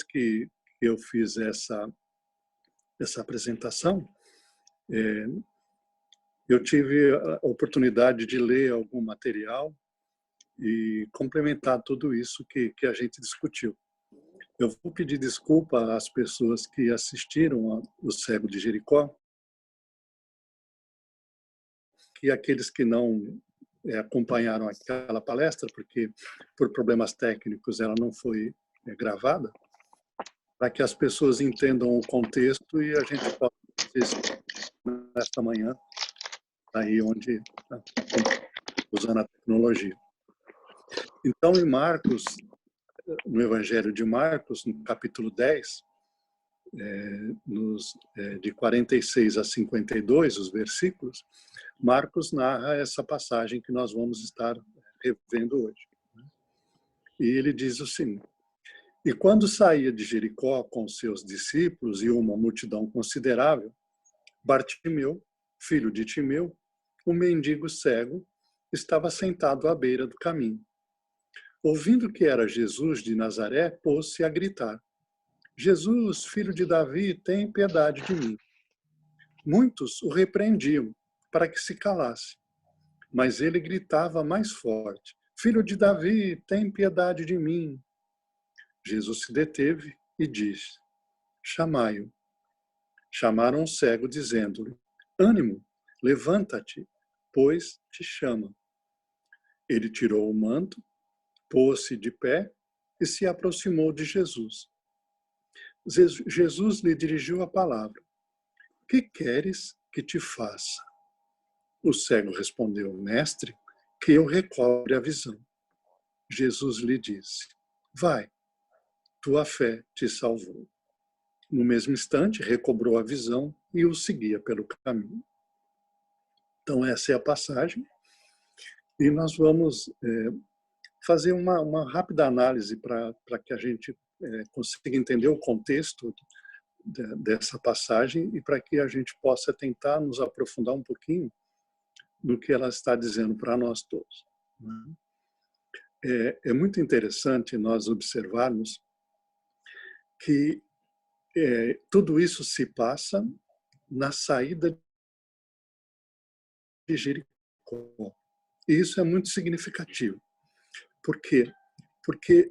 que eu fiz essa apresentação, eu tive a oportunidade de ler algum material e complementar tudo isso que a gente discutiu. Eu vou pedir desculpa às pessoas que assistiram O Cego de Jericó, e aqueles que não acompanharam aquela palestra, porque por problemas técnicos ela não foi gravada, para que as pessoas entendam o contexto e a gente possa fazer isso nesta manhã, aí onde, usando a tecnologia. Então, em Marcos, no Evangelho de Marcos, no capítulo 10, de 46 a 52, os versículos, Marcos narra essa passagem que nós vamos estar revendo hoje. E ele diz o seguinte: e quando saía de Jericó com seus discípulos e uma multidão considerável, Bartimeu, filho de Timeu, um mendigo cego, estava sentado à beira do caminho. Ouvindo que era Jesus de Nazaré, pôs-se a gritar: Jesus, filho de Davi, tem piedade de mim. Muitos o repreendiam para que se calasse, mas ele gritava mais forte: Filho de Davi, tem piedade de mim. Jesus se deteve e disse: chamai-o. Chamaram o cego, dizendo-lhe: ânimo, levanta-te, pois te chama. Ele tirou o manto, pôs-se de pé e se aproximou de Jesus. Jesus lhe dirigiu a palavra: que queres que te faça? O cego respondeu: mestre, que eu recobre a visão. Jesus lhe disse: vai, tua fé te salvou. No mesmo instante, recobrou a visão e o seguia pelo caminho. Então, essa é a passagem. E nós vamos fazer uma rápida análise para que a gente consiga entender o contexto dessa passagem e para que a gente possa tentar nos aprofundar um pouquinho no que ela está dizendo para nós todos. É muito interessante nós observarmos que tudo isso se passa na saída de Jericó. E isso é muito significativo. Por quê? Porque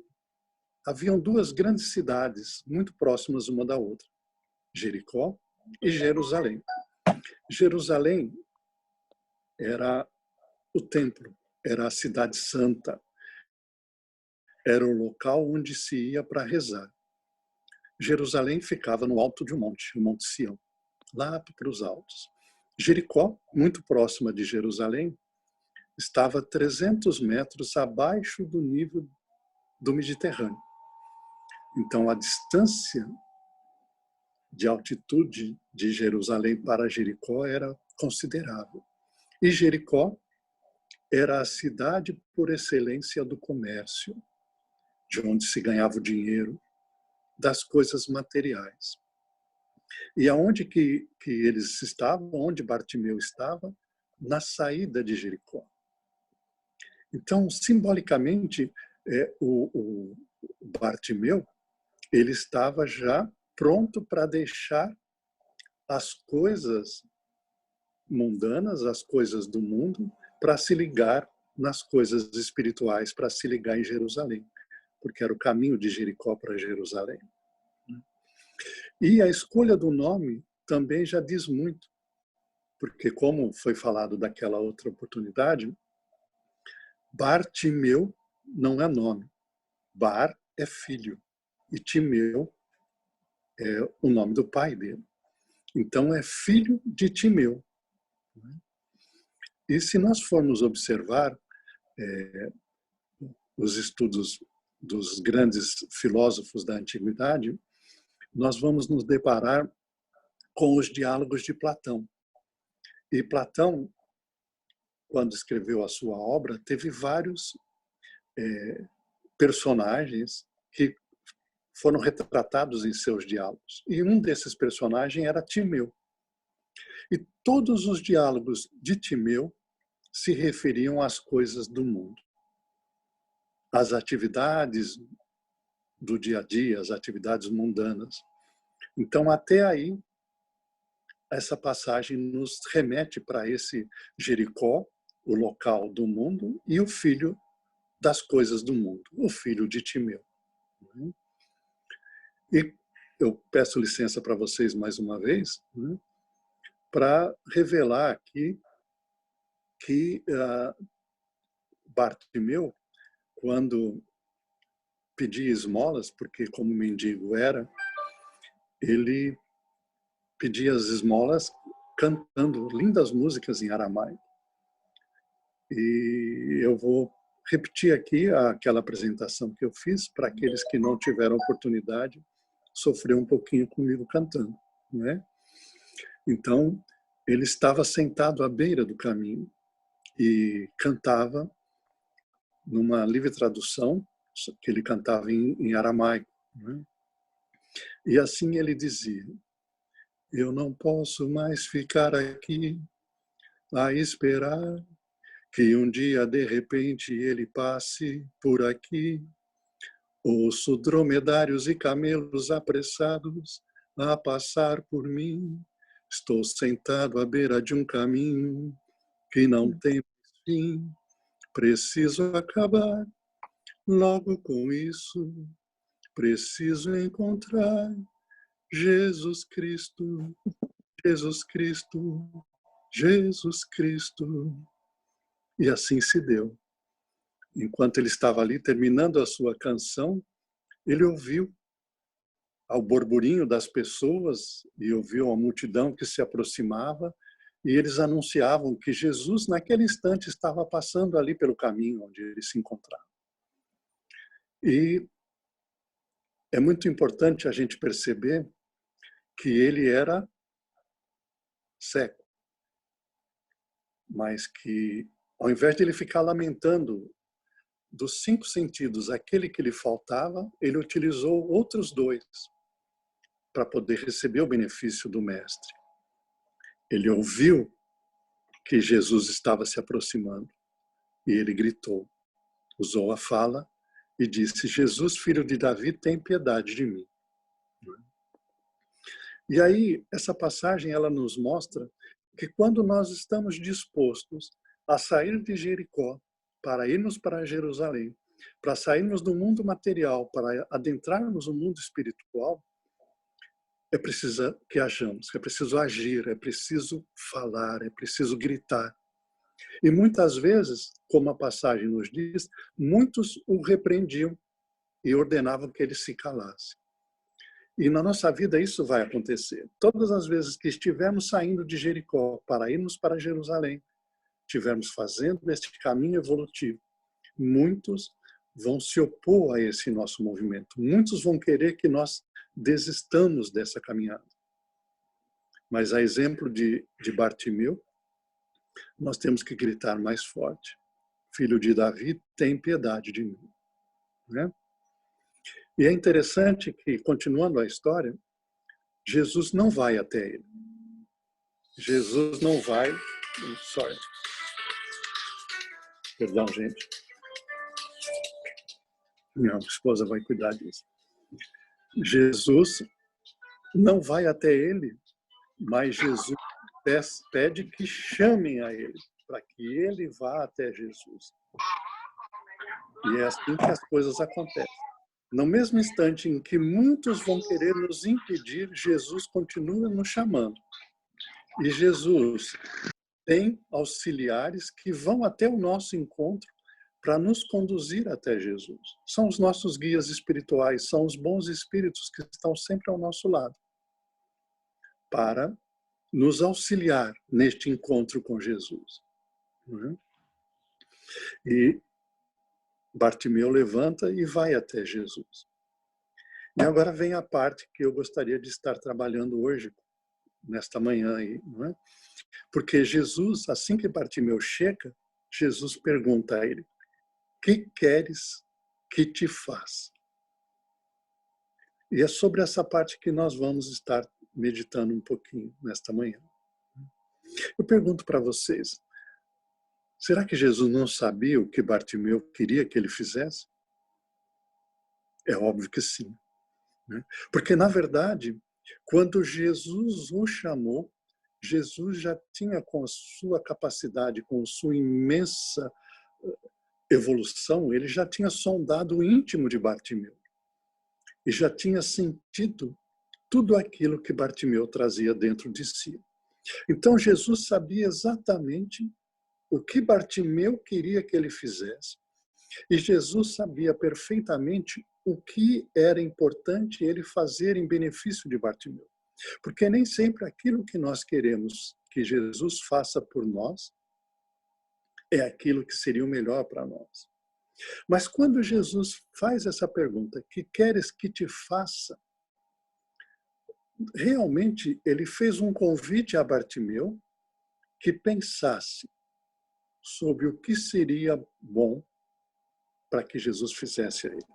haviam duas grandes cidades muito próximas uma da outra, Jericó e Jerusalém. Jerusalém era o templo, era a cidade santa, era o local onde se ia para rezar. Jerusalém ficava no alto de um monte, o Monte Sião, lá para os altos. Jericó, muito próxima de Jerusalém, estava 300 metros abaixo do nível do Mediterrâneo. Então, a distância de altitude de Jerusalém para Jericó era considerável. E Jericó era a cidade por excelência do comércio, de onde se ganhava o dinheiro, das coisas materiais. E aonde que eles estavam, onde Bartimeu estava? Na saída de Jericó. Então, simbolicamente, o Bartimeu, ele estava já pronto para deixar as coisas mundanas, as coisas do mundo, para se ligar nas coisas espirituais, para se ligar em Jerusalém, porque era o caminho de Jericó para Jerusalém. E a escolha do nome também já diz muito, porque como foi falado daquela outra oportunidade, Bartimeu não é nome. Bar é filho e Timeu é o nome do pai dele. Então é filho de Timeu. E se nós formos observar os estudos dos grandes filósofos da antiguidade, nós vamos nos deparar com os diálogos de Platão. E Platão, quando escreveu a sua obra, teve vários personagens que foram retratados em seus diálogos. E um desses personagens era Timeu. E todos os diálogos de Timeu se referiam às coisas do mundo, às atividades do dia a dia, as atividades mundanas. Então, até aí, essa passagem nos remete para esse Jericó, o local do mundo, e o filho das coisas do mundo, o filho de Timeu. E eu peço licença para vocês mais uma vez, para revelar aqui que Bartimeu, quando pedia esmolas, porque como mendigo era, ele pedia as esmolas cantando lindas músicas em aramaico. E eu vou repetir aqui aquela apresentação que eu fiz para aqueles que não tiveram oportunidade sofrer um pouquinho comigo cantando, né? Então, ele estava sentado à beira do caminho e cantava numa livre tradução, que ele cantava em aramaico, né? E assim ele dizia: eu não posso mais ficar aqui a esperar que um dia de repente ele passe por aqui. Ouço dromedários e camelos apressados a passar por mim. Estou sentado à beira de um caminho que não tem fim. Preciso acabar logo com isso. Preciso encontrar Jesus Cristo, Jesus Cristo, Jesus Cristo. E assim se deu. Enquanto ele estava ali terminando a sua canção, ele ouviu ao burburinho das pessoas e ouviu a multidão que se aproximava, e eles anunciavam que Jesus, naquele instante, estava passando ali pelo caminho onde ele se encontrava. E é muito importante a gente perceber que ele era cego, mas que, ao invés de ele ficar lamentando dos 5 sentidos aquele que lhe faltava, ele utilizou outros 2 para poder receber o benefício do Mestre. Ele ouviu que Jesus estava se aproximando e ele gritou, usou a fala e disse: Jesus, filho de Davi, tem piedade de mim. E aí, essa passagem ela nos mostra que quando nós estamos dispostos a sair de Jericó para irmos para Jerusalém, para sairmos do mundo material, para adentrarmos o mundo espiritual, é preciso que hajamos, é preciso agir, é preciso falar, é preciso gritar. E muitas vezes, como a passagem nos diz, muitos o repreendiam e ordenavam que ele se calasse. E na nossa vida isso vai acontecer. Todas as vezes que estivermos saindo de Jericó para irmos para Jerusalém, estivermos fazendo este caminho evolutivo, muitos vão se opor a esse nosso movimento. Muitos vão querer que nós desistamos dessa caminhada. Mas a exemplo de Bartimeu, nós temos que gritar mais forte. Filho de Davi, tem piedade de mim. Né? E é interessante que, continuando a história, Jesus não vai até ele. Jesus não vai... Sorry. Perdão, gente. Minha esposa vai cuidar disso. Jesus não vai até ele, mas Jesus pede que chamem a ele, para que ele vá até Jesus. E é assim que as coisas acontecem. No mesmo instante em que muitos vão querer nos impedir, Jesus continua nos chamando. E Jesus tem auxiliares que vão até o nosso encontro para nos conduzir até Jesus. São os nossos guias espirituais, são os bons espíritos que estão sempre ao nosso lado, para nos auxiliar neste encontro com Jesus. E Bartimeu levanta e vai até Jesus. E agora vem a parte que eu gostaria de estar trabalhando hoje, nesta manhã aí, não é? Porque Jesus, assim que Bartimeu chega, Jesus pergunta a ele: que queres que te faça? E é sobre essa parte que nós vamos estar meditando um pouquinho nesta manhã. Eu pergunto para vocês, será que Jesus não sabia o que Bartimeu queria que ele fizesse? É óbvio que sim, né? Porque, na verdade, quando Jesus o chamou, Jesus já tinha, com a sua capacidade, com sua imensa evolução, ele já tinha sondado o íntimo de Bartimeu e já tinha sentido tudo aquilo que Bartimeu trazia dentro de si. Então Jesus sabia exatamente o que Bartimeu queria que ele fizesse. E Jesus sabia perfeitamente o que era importante ele fazer em benefício de Bartimeu. Porque nem sempre aquilo que nós queremos que Jesus faça por nós é aquilo que seria o melhor para nós. Mas quando Jesus faz essa pergunta, que queres que te faça? Realmente ele fez um convite a Bartimeu que pensasse sobre o que seria bom para que Jesus fizesse a ele.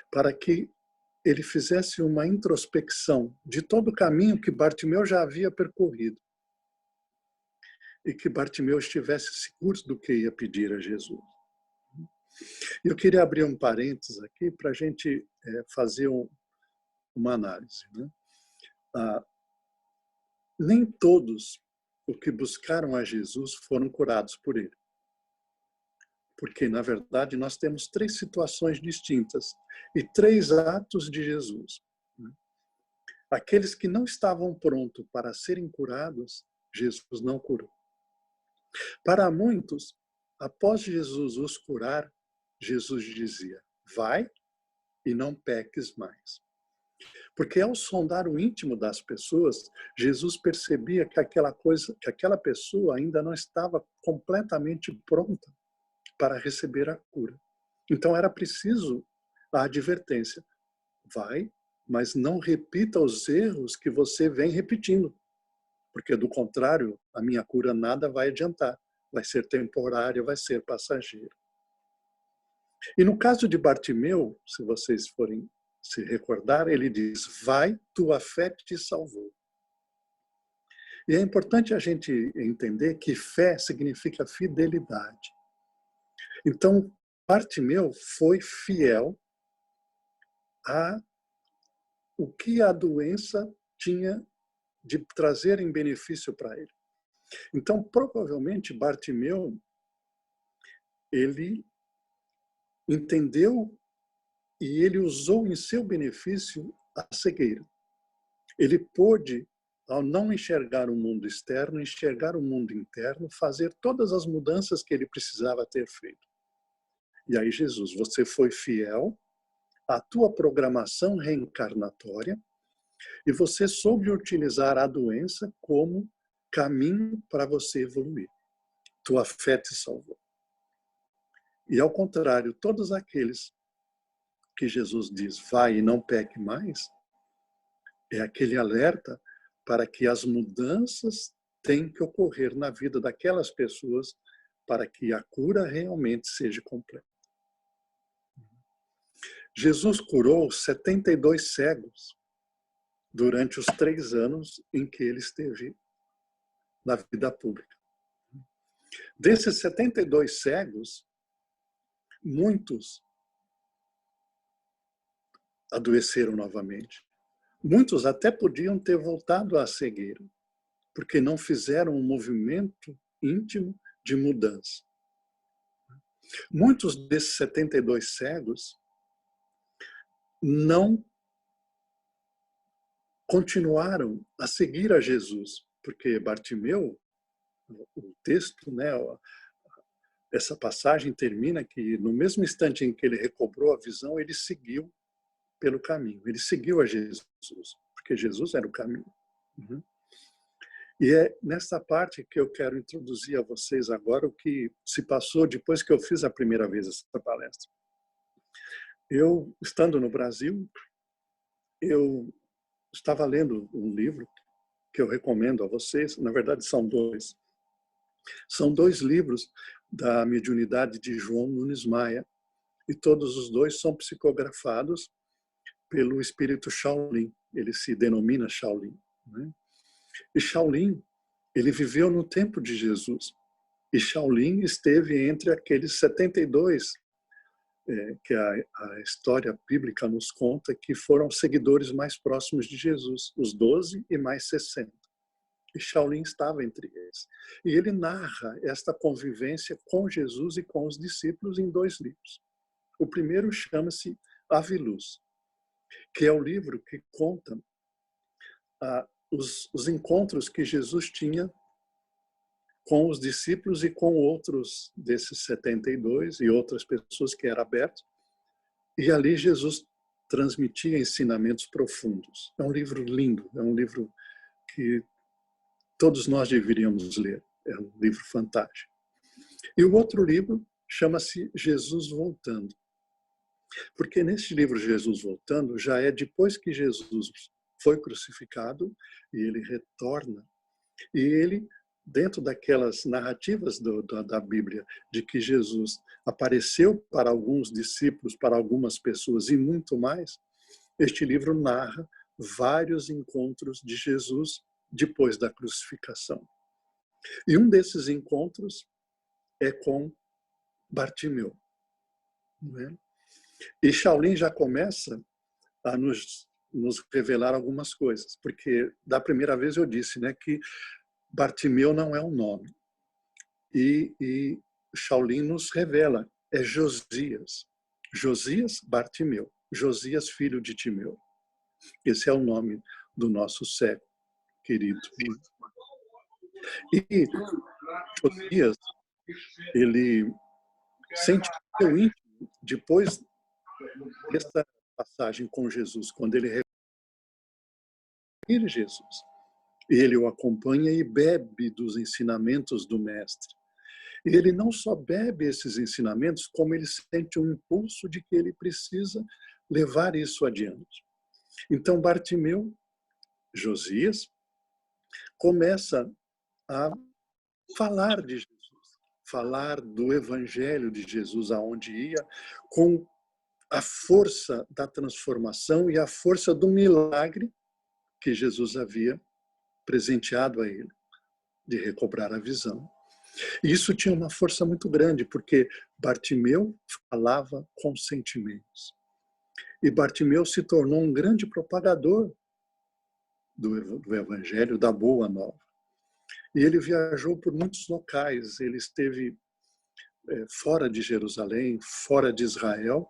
Para que ele fizesse uma introspecção de todo o caminho que Bartimeu já havia percorrido e que Bartimeu estivesse seguro do que ia pedir a Jesus. Eu queria abrir um parênteses aqui para a gente fazer uma análise, né? Nem todos os que buscaram a Jesus foram curados por ele. Porque, na verdade, nós temos 3 situações distintas e 3 atos de Jesus. Aqueles que não estavam prontos para serem curados, Jesus não curou. Para muitos, após Jesus os curar, Jesus dizia, vai e não peques mais. Porque ao sondar o íntimo das pessoas, Jesus percebia que aquela pessoa ainda não estava completamente pronta para receber a cura. Então era preciso a advertência. Vai, mas não repita os erros que você vem repetindo. Porque do contrário, a minha cura nada vai adiantar. Vai ser temporária, vai ser passageira. E no caso de Bartimeu, se vocês forem se recordar, ele diz, vai, tua fé te salvou. E é importante a gente entender que fé significa fidelidade. Então, Bartimeu foi fiel a o que a doença tinha de trazer em benefício para ele. Então, provavelmente, Bartimeu, ele entendeu e ele usou em seu benefício a cegueira. Ele pôde, ao não enxergar o mundo externo, enxergar o mundo interno, fazer todas as mudanças que ele precisava ter feito. E aí, Jesus, você foi fiel à tua programação reencarnatória e você soube utilizar a doença como caminho para você evoluir. Tua fé te salvou. E ao contrário, todos aqueles que Jesus diz, vai e não peque mais, é aquele alerta para que as mudanças têm que ocorrer na vida daquelas pessoas para que a cura realmente seja completa. Jesus curou 72 cegos durante os 3 anos em que ele esteve na vida pública. Desses 72 cegos, muitos adoeceram novamente. Muitos até podiam ter voltado à cegueira, porque não fizeram um movimento íntimo de mudança. Muitos desses 72 cegos não continuaram a seguir a Jesus, porque Bartimeu, o texto, né, essa passagem termina que no mesmo instante em que ele recobrou a visão, ele seguiu pelo caminho, ele seguiu a Jesus, porque Jesus era o caminho. E é nessa parte que eu quero introduzir a vocês agora o que se passou depois que eu fiz a primeira vez essa palestra. Eu, estando no Brasil, eu estava lendo um livro que eu recomendo a vocês, na verdade são 2. São 2 livros da mediunidade de João Nunes Maia, e todos os 2 são psicografados pelo espírito Shaolin, ele se denomina Shaolin, né? E Shaolin, ele viveu no tempo de Jesus, e Shaolin esteve entre aqueles 72 que a história bíblica nos conta, que foram seguidores mais próximos de Jesus, os 12 e mais 60. E Shaolin estava entre eles. E ele narra esta convivência com Jesus e com os discípulos em 2 livros. O primeiro chama-se Avilus, que é o livro que conta os encontros que Jesus tinha com os discípulos e com outros desses 72 e outras pessoas que era aberto. E ali Jesus transmitia ensinamentos profundos. É um livro lindo, é um livro que todos nós deveríamos ler. É um livro fantástico. E o outro livro chama-se Jesus Voltando. Porque nesse livro Jesus Voltando já é depois que Jesus foi crucificado e ele retorna. E ele, dentro daquelas narrativas da Bíblia, de que Jesus apareceu para alguns discípulos, para algumas pessoas e muito mais, este livro narra vários encontros de Jesus depois da crucificação. E um desses encontros é com Bartimeu. Não é? E Shaolin já começa a nos revelar algumas coisas, porque da primeira vez eu disse, né, que Bartimeu não é um nome. E Shaolin nos revela, é Josias. Josias Bartimeu. Josias, filho de Timeu. Esse é o nome do nosso cego, querido. E Josias, ele sente seu íntimo depois dessa passagem com Jesus, quando ele revira Jesus. Ele o acompanha e bebe dos ensinamentos do Mestre. E ele não só bebe esses ensinamentos, como ele sente um impulso de que ele precisa levar isso adiante. Então, Bartimeu, Josias, começa a falar de Jesus, falar do Evangelho de Jesus aonde ia, com a força da transformação e a força do milagre que Jesus havia presenteado a ele, de recobrar a visão. E isso tinha uma força muito grande, porque Bartimeu falava com sentimentos. E Bartimeu se tornou um grande propagador do Evangelho, da Boa Nova. E ele viajou por muitos locais, ele esteve fora de Jerusalém, fora de Israel,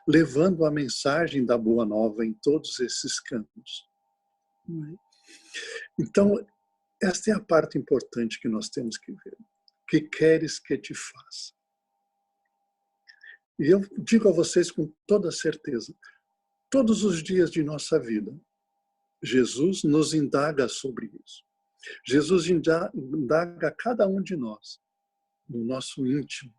levando a mensagem da Boa Nova em todos esses campos. Então, esta é a parte importante que nós temos que ver. Que queres que te faça? E eu digo a vocês com toda certeza, todos os dias de nossa vida, Jesus nos indaga sobre isso. Jesus indaga a cada um de nós, no nosso íntimo.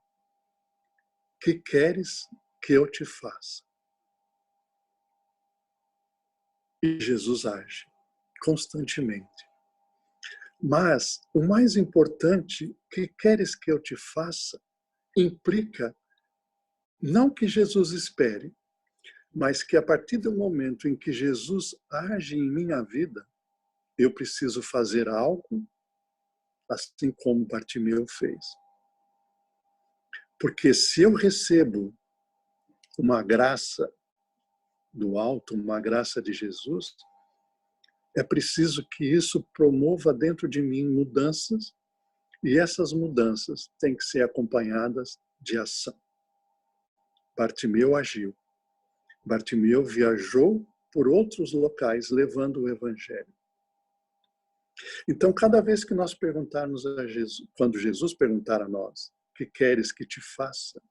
Que queres que eu te faça? E Jesus age constantemente. Mas o mais importante, que queres que eu te faça, implica não que Jesus espere, mas que a partir do momento em que Jesus age em minha vida, eu preciso fazer algo, assim como Bartimeu fez. Porque se eu recebo uma graça do alto, uma graça de Jesus, é preciso que isso promova dentro de mim mudanças, e essas mudanças têm que ser acompanhadas de ação. Bartimeu agiu. Bartimeu viajou por outros locais levando o Evangelho. Então, cada vez que nós perguntarmos a Jesus, quando Jesus perguntar a nós, que queres que te faça?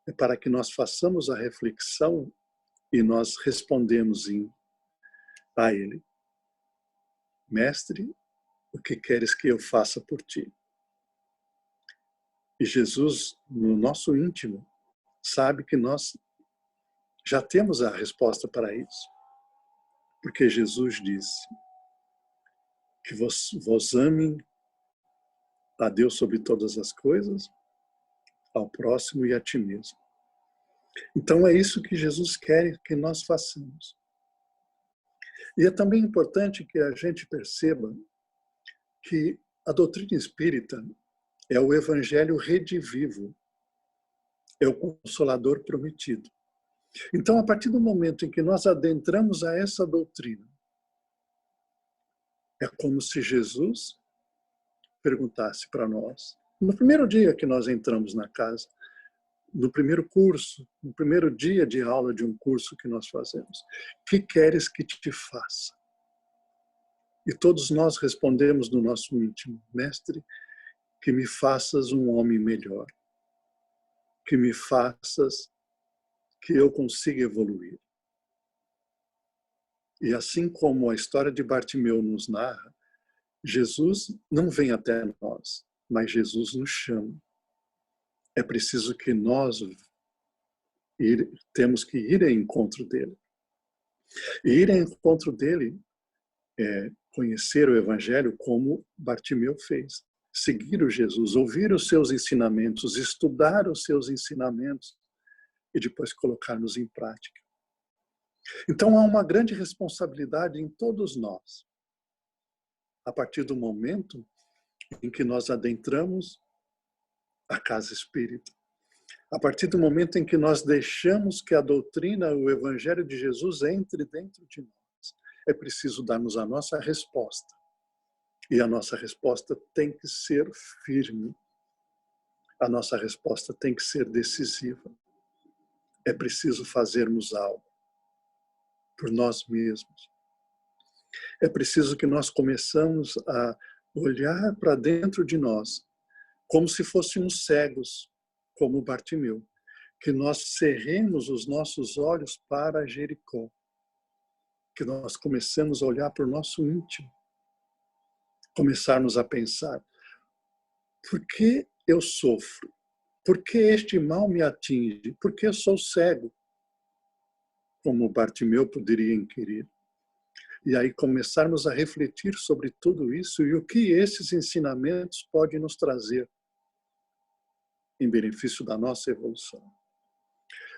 É para que nós façamos a reflexão e nós respondemos a Ele. Mestre, o que queres que eu faça por ti? E Jesus, no nosso íntimo, sabe que nós já temos a resposta para isso. Porque Jesus disse que vos amem a Deus sobre todas as coisas, ao próximo e a ti mesmo. Então é isso que Jesus quer que nós façamos. E é também importante que a gente perceba que a doutrina espírita é o evangelho redivivo. é o Consolador prometido. Então, a partir do momento em que nós adentramos a essa doutrina, é como se Jesus perguntasse para nós, no primeiro dia que nós entramos na casa, no primeiro curso, no primeiro dia de aula de um curso que nós fazemos, que queres que te faça? E todos nós respondemos no nosso íntimo, mestre, que me faças um homem melhor, que me faças que eu consiga evoluir. E assim como a história de Bartimeu nos narra, Jesus não vem até nós, mas Jesus nos chama. É preciso que nós temos que ir ao encontro dele. E ir ao encontro dele é conhecer o Evangelho como Bartimeu fez. Seguir o Jesus, ouvir os seus ensinamentos, estudar os seus ensinamentos e depois colocá-los em prática. Então há uma grande responsabilidade em todos nós. A partir do momento em que nós adentramos a casa espírita, a partir do momento em que nós deixamos que a doutrina, o Evangelho de Jesus entre dentro de nós, é preciso darmos a nossa resposta. E a nossa resposta tem que ser firme. A nossa resposta tem que ser decisiva. É preciso fazermos algo por nós mesmos. É preciso que nós começamos a olhar para dentro de nós, como se fôssemos cegos, como Bartimeu, que nós cerremos os nossos olhos para Jericó, que nós começamos a olhar para o nosso íntimo, começarmos a pensar, por que eu sofro? Por que este mal me atinge? Por que eu sou cego? Como Bartimeu poderia inquirir. E aí começarmos a refletir sobre tudo isso e o que esses ensinamentos podem nos trazer em benefício da nossa evolução.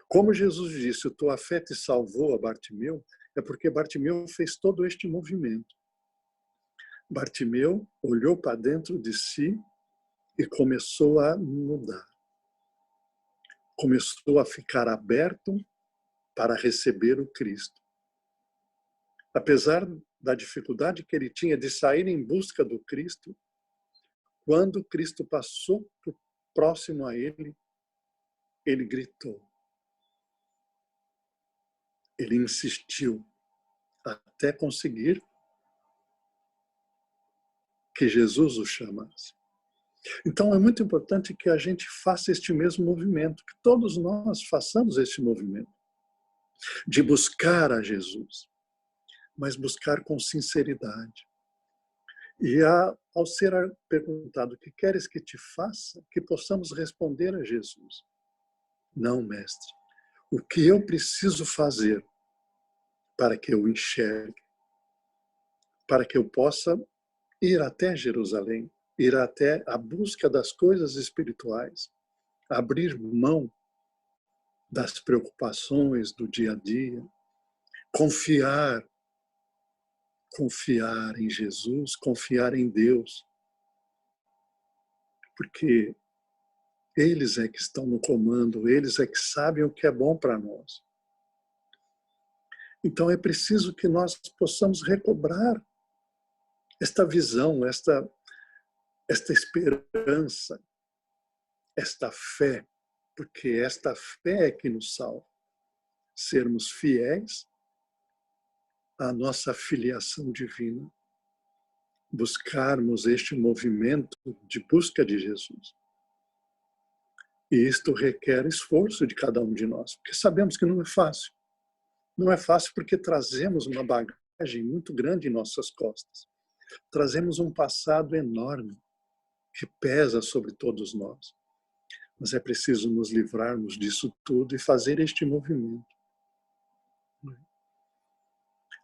Como Jesus disse, tua fé te salvou a Bartimeu, é porque Bartimeu fez todo este movimento. Bartimeu olhou para dentro de si e começou a mudar. Começou a ficar aberto para receber o Cristo. Apesar da dificuldade que ele tinha de sair em busca do Cristo, quando Cristo passou próximo a ele, ele gritou. Ele insistiu até conseguir que Jesus o chamasse. Então é muito importante que a gente faça este mesmo movimento, que todos nós façamos este movimento de buscar a Jesus, mas buscar com sinceridade. E ao ser perguntado o que queres que te faça, que possamos responder a Jesus. Não, mestre, o que eu preciso fazer para que eu enxergue, para que eu possa ir até Jerusalém, ir até a busca das coisas espirituais, abrir mão das preocupações do dia a dia, confiar em Jesus, confiar em Deus, porque eles é que estão no comando, eles é que sabem o que é bom para nós. Então é preciso que nós possamos recobrar esta visão, esta esperança, esta fé, porque esta fé é que nos salva. Sermos fiéis à nossa filiação divina, buscarmos este movimento de busca de Jesus. E isto requer esforço de cada um de nós, porque sabemos que não é fácil. Não é fácil porque trazemos uma bagagem muito grande em nossas costas. Trazemos um passado enorme que pesa sobre todos nós. Mas é preciso nos livrarmos disso tudo e fazer este movimento.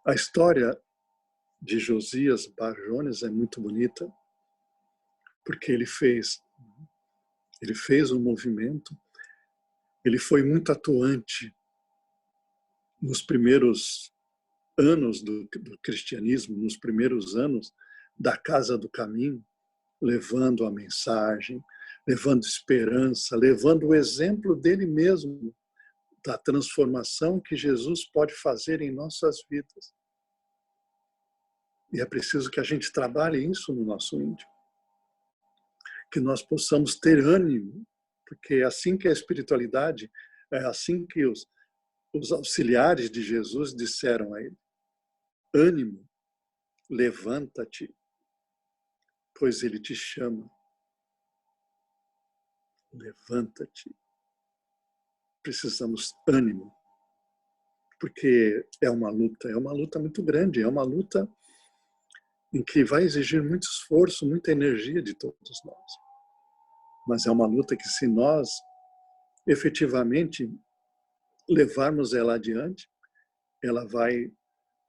A história de Josias Bar Jonas é muito bonita, porque ele fez um movimento, ele foi muito atuante nos primeiros anos do cristianismo, nos primeiros anos da Casa do Caminho, levando a mensagem, levando esperança, levando o exemplo dele mesmo, da transformação que Jesus pode fazer em nossas vidas. E é preciso que a gente trabalhe isso no nosso íntimo. Que nós possamos ter ânimo, porque é assim que a espiritualidade, é assim que os auxiliares de Jesus disseram a ele: ânimo, levanta-te, pois ele te chama. Levanta-te. Precisamos ânimo, porque é uma luta muito grande, é uma luta em que vai exigir muito esforço, muita energia de todos nós. Mas é uma luta que, se nós efetivamente levarmos ela adiante, ela vai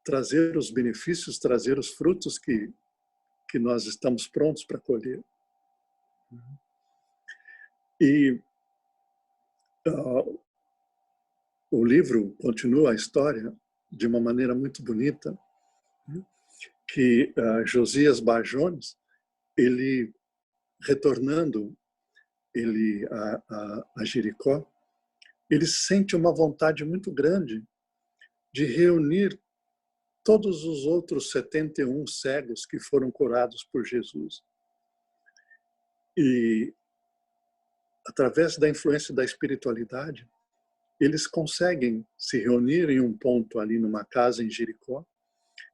trazer os benefícios, trazer os frutos que nós estamos prontos para colher. E o livro continua a história de uma maneira muito bonita, que Josias Bar Jones, ele retornando a Jericó, ele sente uma vontade muito grande de reunir todos os outros 71 cegos que foram curados por Jesus. E, através da influência da espiritualidade, eles conseguem se reunir em um ponto ali numa casa em Jericó,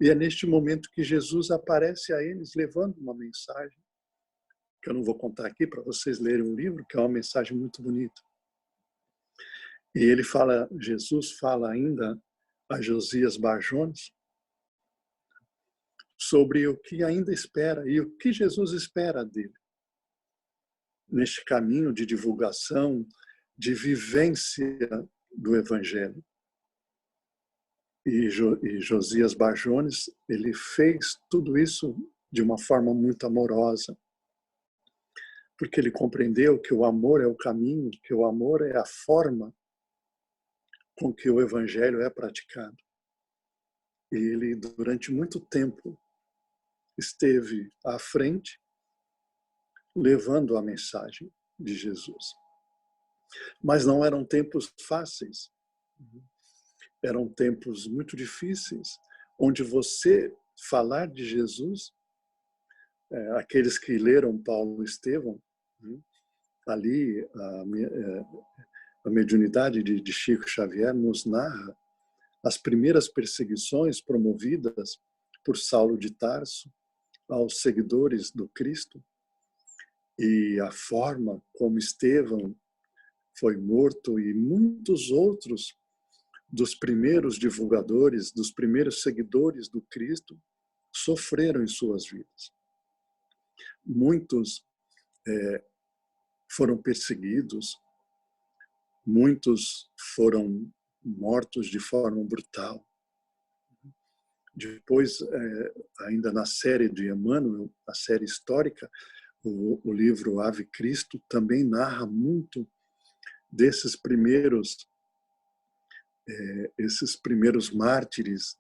e é neste momento que Jesus aparece a eles levando uma mensagem, que eu não vou contar aqui para vocês lerem o livro, que é uma mensagem muito bonita. E Jesus fala ainda a Josias Bar Jones sobre o que ainda espera e o que Jesus espera dele neste caminho de divulgação, de vivência do Evangelho. E Josias Bar Jones, ele fez tudo isso de uma forma muito amorosa, porque ele compreendeu que o amor é o caminho, que o amor é a forma com que o Evangelho é praticado. E ele, durante muito tempo, esteve à frente, levando a mensagem de Jesus. Mas não eram tempos fáceis. Eram tempos muito difíceis, onde você falar de Jesus, aqueles que leram Paulo e Estevão, ali a mediunidade de Chico Xavier nos narra as primeiras perseguições promovidas por Saulo de Tarso aos seguidores do Cristo, e a forma como Estevão foi morto e muitos outros dos primeiros divulgadores, dos primeiros seguidores do Cristo, sofreram em suas vidas. Muitos foram perseguidos, muitos foram mortos de forma brutal. Depois, ainda na série de Emmanuel, a série histórica, o livro Ave Cristo também narra muito desses primeiros mártires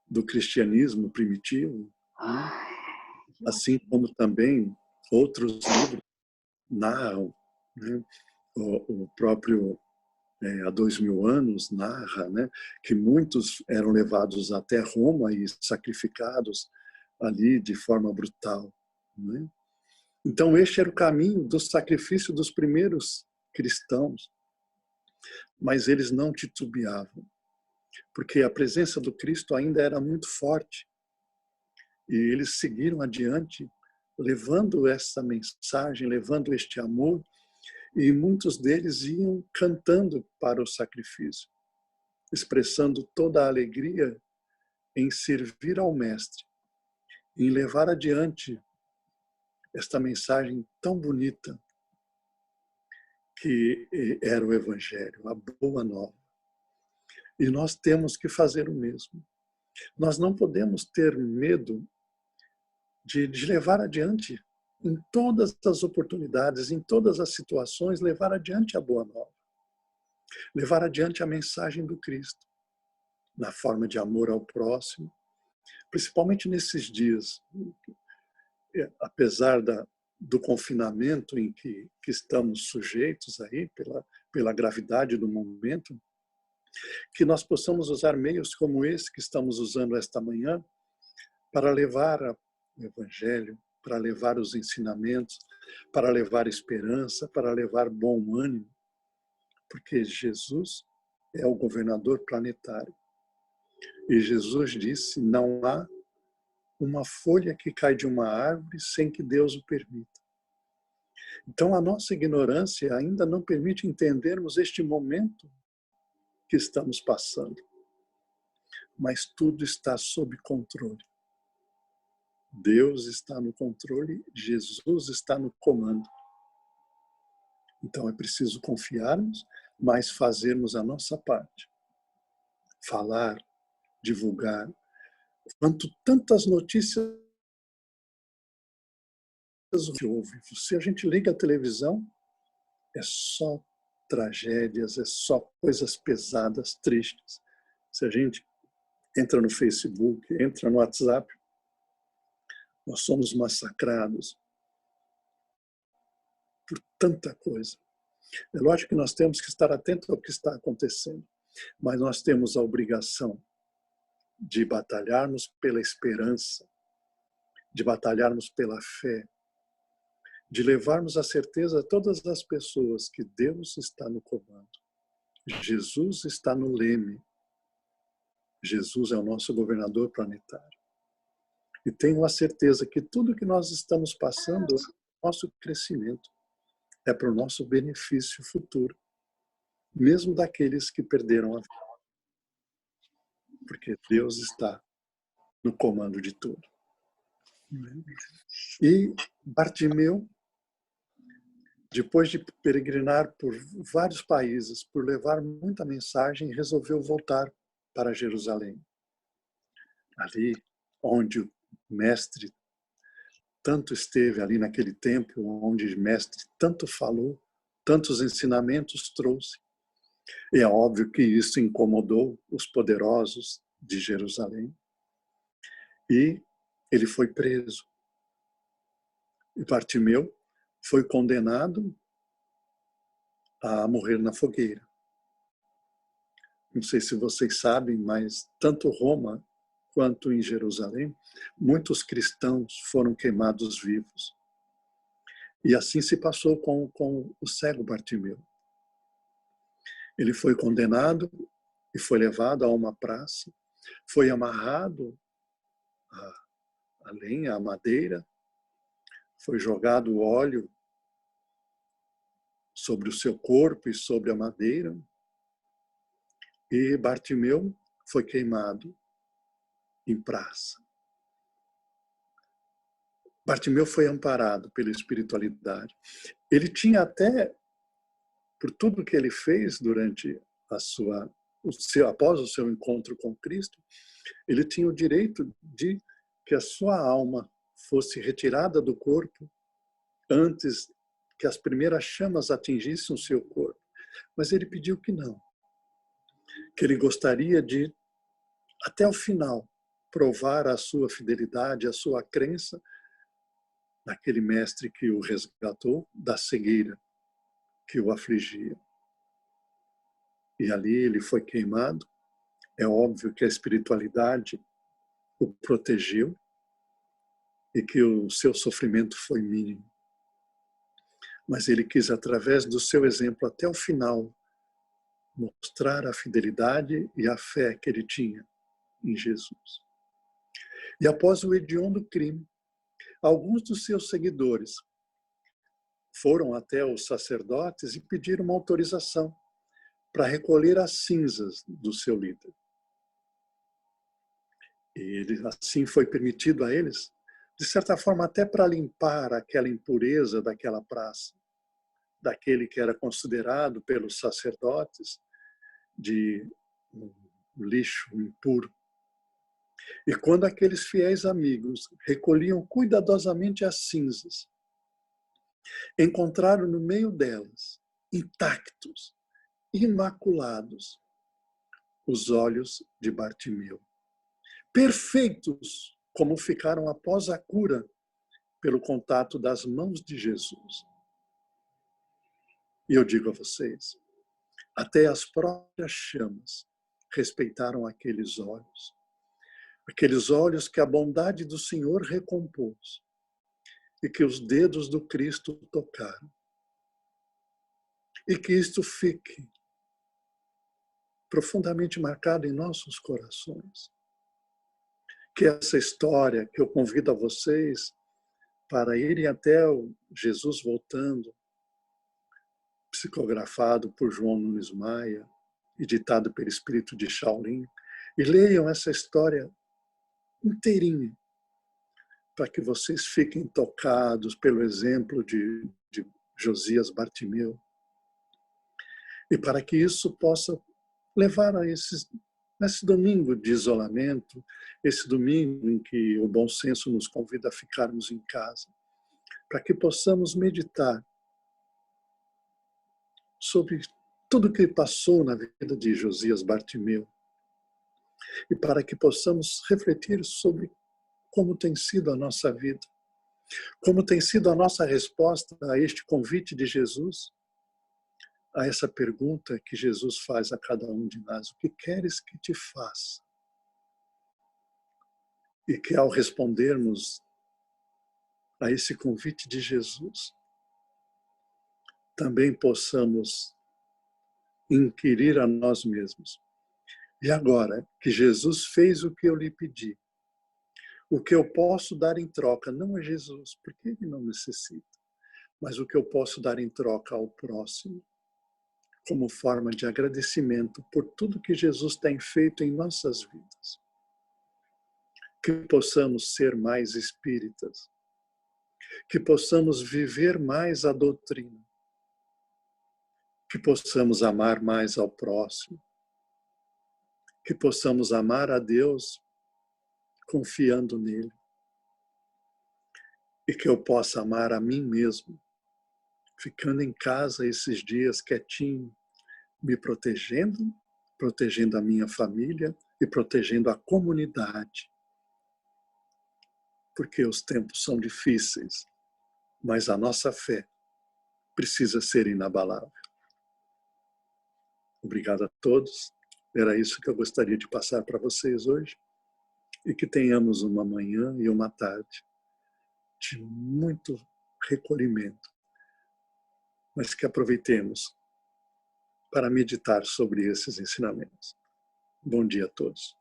do cristianismo primitivo, né? Assim como também outros livros narram, né? O próprio há 2000 anos narra, né, que muitos eram levados até Roma e sacrificados ali de forma brutal, né? Então este era o caminho do sacrifício dos primeiros cristãos, mas eles não titubeavam, porque a presença do Cristo ainda era muito forte, e eles seguiram adiante, levando essa mensagem, levando este amor, e muitos deles iam cantando para o sacrifício, expressando toda a alegria em servir ao Mestre, em levar adiante esta mensagem tão bonita que era o Evangelho, a Boa Nova. E nós temos que fazer o mesmo. Nós não podemos ter medo de levar adiante, em todas as oportunidades, em todas as situações, levar adiante a Boa Nova. Levar adiante a mensagem do Cristo, na forma de amor ao próximo, principalmente nesses dias, apesar do confinamento em que estamos sujeitos aí pela gravidade do momento, que nós possamos usar meios como esse que estamos usando esta manhã para levar o Evangelho, para levar os ensinamentos, para levar esperança, para levar bom ânimo, porque Jesus é o governador planetário. E Jesus disse, não há uma folha que cai de uma árvore sem que Deus o permita. Então a nossa ignorância ainda não permite entendermos este momento que estamos passando. Mas tudo está sob controle. Deus está no controle, Jesus está no comando. Então é preciso confiarmos, mas fazermos a nossa parte. Falar, divulgar. Quanto tantas notícias que houve. Se a gente liga a televisão, é só tragédias, é só coisas pesadas, tristes. Se a gente entra no Facebook, entra no WhatsApp, nós somos massacrados por tanta coisa. É lógico que nós temos que estar atentos ao que está acontecendo, mas nós temos a obrigação de batalharmos pela esperança, de batalharmos pela fé, de levarmos a certeza a todas as pessoas que Deus está no comando. Jesus está no leme. Jesus é o nosso governador planetário. E tenho a certeza que tudo que nós estamos passando é o nosso crescimento, é para o nosso benefício futuro, mesmo daqueles que perderam a vida. Porque Deus está no comando de tudo. E Bartimeu, depois de peregrinar por vários países, por levar muita mensagem, resolveu voltar para Jerusalém. Ali onde o mestre tanto esteve, ali naquele templo, onde o mestre tanto falou, tantos ensinamentos trouxe. E é óbvio que isso incomodou os poderosos de Jerusalém. E ele foi preso. E Bartimeu foi condenado a morrer na fogueira. Não sei se vocês sabem, mas tanto Roma quanto em Jerusalém, muitos cristãos foram queimados vivos. E assim se passou com o cego Bartimeu. Ele foi condenado e foi levado a uma praça, foi amarrado a lenha, a madeira, foi jogado óleo sobre o seu corpo e sobre a madeira, e Bartimeu foi queimado em praça. Bartimeu foi amparado pela espiritualidade. Ele tinha até, por tudo que ele fez durante após o seu encontro com Cristo, ele tinha o direito de que a sua alma fosse retirada do corpo antes que as primeiras chamas atingissem o seu corpo. Mas ele pediu que não. Que ele gostaria de, até o final, provar a sua fidelidade, a sua crença naquele mestre que o resgatou da cegueira que o afligia. E ali ele foi queimado. É óbvio que a espiritualidade o protegeu e que o seu sofrimento foi mínimo. Mas ele quis, através do seu exemplo até o final, mostrar a fidelidade e a fé que ele tinha em Jesus. E após o hediondo crime, alguns dos seus seguidores foram até os sacerdotes e pediram uma autorização para recolher as cinzas do seu líder. E ele, assim foi permitido a eles, de certa forma até para limpar aquela impureza daquela praça, daquele que era considerado pelos sacerdotes de um lixo impuro. E quando aqueles fiéis amigos recolhiam cuidadosamente as cinzas, encontraram no meio delas, intactos, imaculados, os olhos de Bartimeu, perfeitos como ficaram após a cura pelo contato das mãos de Jesus. E eu digo a vocês, até as próprias chamas respeitaram aqueles olhos que a bondade do Senhor recompôs e que os dedos do Cristo tocaram. E que isto fique profundamente marcado em nossos corações. Que essa história que eu convido a vocês para irem até o Jesus voltando, psicografado por João Nunes Maia, editado pelo Espírito de Shaolin, e leiam essa história inteirinha, para que vocês fiquem tocados pelo exemplo de Josias Bartimeu, e para que isso possa levar a esse domingo de isolamento, esse domingo em que o bom senso nos convida a ficarmos em casa, para que possamos meditar sobre tudo que passou na vida de Josias Bartimeu e para que possamos refletir sobre como tem sido a nossa vida, como tem sido a nossa resposta a este convite de Jesus, a essa pergunta que Jesus faz a cada um de nós: o que queres que te faça? E que ao respondermos a esse convite de Jesus, também possamos inquirir a nós mesmos: e agora que Jesus fez o que eu lhe pedi, o que eu posso dar em troca não é Jesus, porque ele não necessita, mas o que eu posso dar em troca ao próximo, como forma de agradecimento por tudo que Jesus tem feito em nossas vidas. Que possamos ser mais espíritas, que possamos viver mais a doutrina, que possamos amar mais ao próximo, que possamos amar a Deus confiando nele, e que eu possa amar a mim mesmo, ficando em casa esses dias quietinho, me protegendo a minha família e protegendo a comunidade, porque os tempos são difíceis, mas a nossa fé precisa ser inabalável. Obrigado a todos. Era isso que eu gostaria de passar para vocês hoje. E que tenhamos uma manhã e uma tarde de muito recolhimento, mas que aproveitemos para meditar sobre esses ensinamentos. Bom dia a todos.